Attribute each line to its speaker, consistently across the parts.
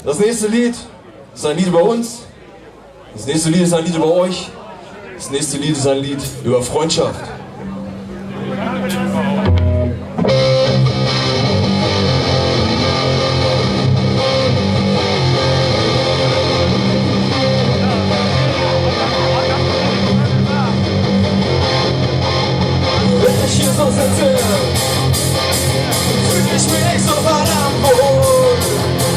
Speaker 1: Das nächste Lied ist ein Lied über uns. Das nächste Lied ist ein Lied über euch. Das nächste Lied ist ein Lied über Freundschaft. Wenn ich hier so sitze, fühl ich mich so verdammt wohl.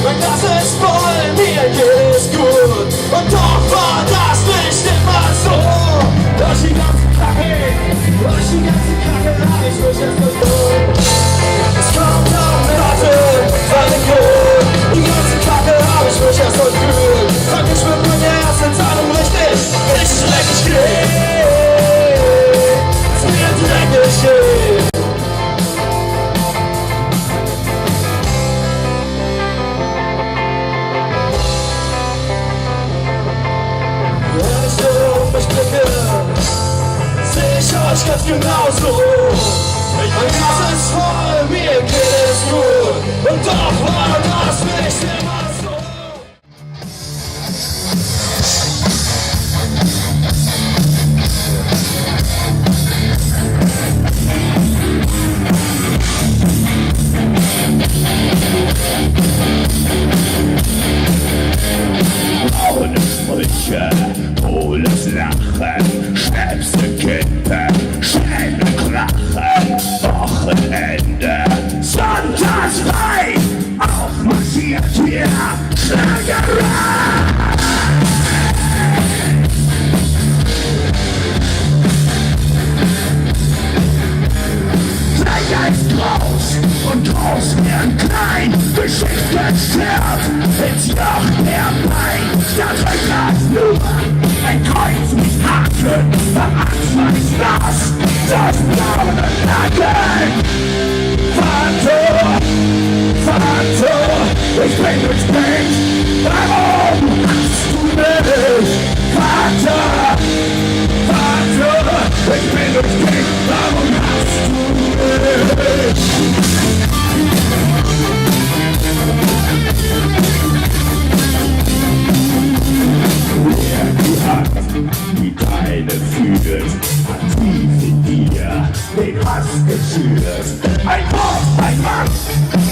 Speaker 1: Mein Glas ist voll, mir geht es gut. Und doch war das nicht immer so. Durch die ganze Kacke hab ich mich jetzt verloren. Es kommt auf mit Atem, seine Grund. Die ganze Kacke hab ich mich erst gefühlt. Sag ich mit mir erst in Zahlung richtig dreckig geht. Es mir dreckig geht. Ich euch ganz genauso. Mein Glas ist voll, mir geht es gut. Und doch war das nicht immer so.
Speaker 2: Braune Sprüche, hohles Lachen, Schnäpse, Kippe, Schäme, Krachen, Wochenende, sonntagsfrei, aufmarschiert hier, Schlagerei. Geist groß und draußen werden klein, Geschichte stirbt, ins Joch der Pein, statt Glas nur ein Kreuz mit Haken, veracht meines Glas, das braune Laken. Vater, Vater, ich bin durchdreht, warum hast du mich? Vater, Vater, ich bin durchdreht, warum hast du mich? Wer die Hand, die deine führt, hat tief in dir den Hass geschürt. Ein Wort, ein Mann,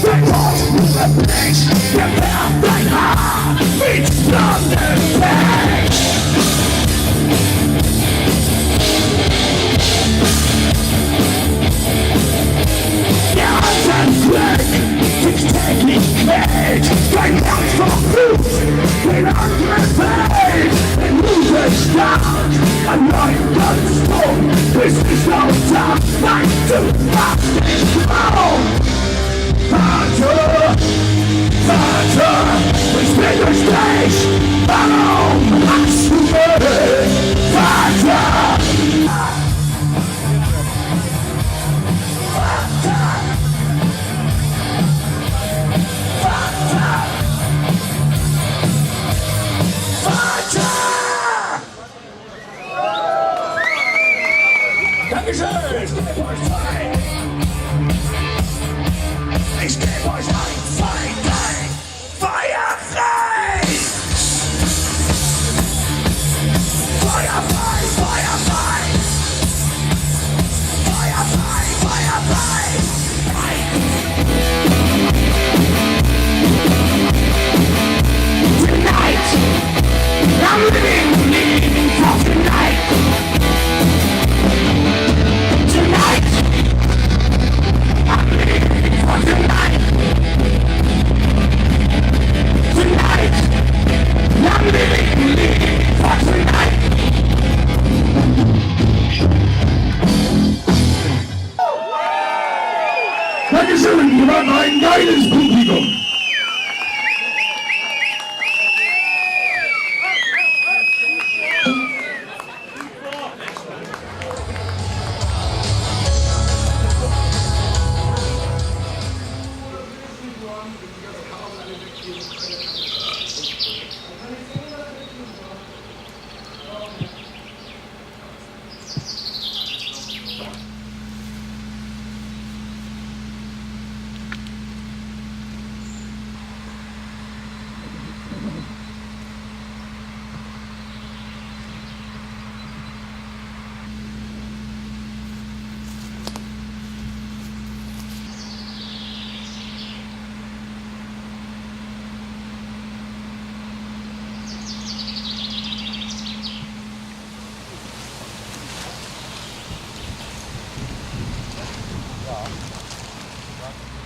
Speaker 2: dein Wort überbricht, der färbt dein Haar mit blondem Pech. Der Atemblick dich täglich quält, dein Herz vor Blut, den anderen fällt, den Mut ist stark, an neuen Ganzsprung, bist nicht lauter, nein, du machst nicht Raum. Vater, Vater, ich bin durch dich, warum hast du mich? Vater! Dankeschön! Ich geb euch 1, 2, 3 Feuer frei! Feuer frei, Feuer frei! Feuer frei, Feuer frei! Tonight, I'm living for tonight! Tonight, I'm living for tonight. Tonight, I'm living for tonight. Dankeschön, ihr wart ein geiles Publikum.
Speaker 3: Tag.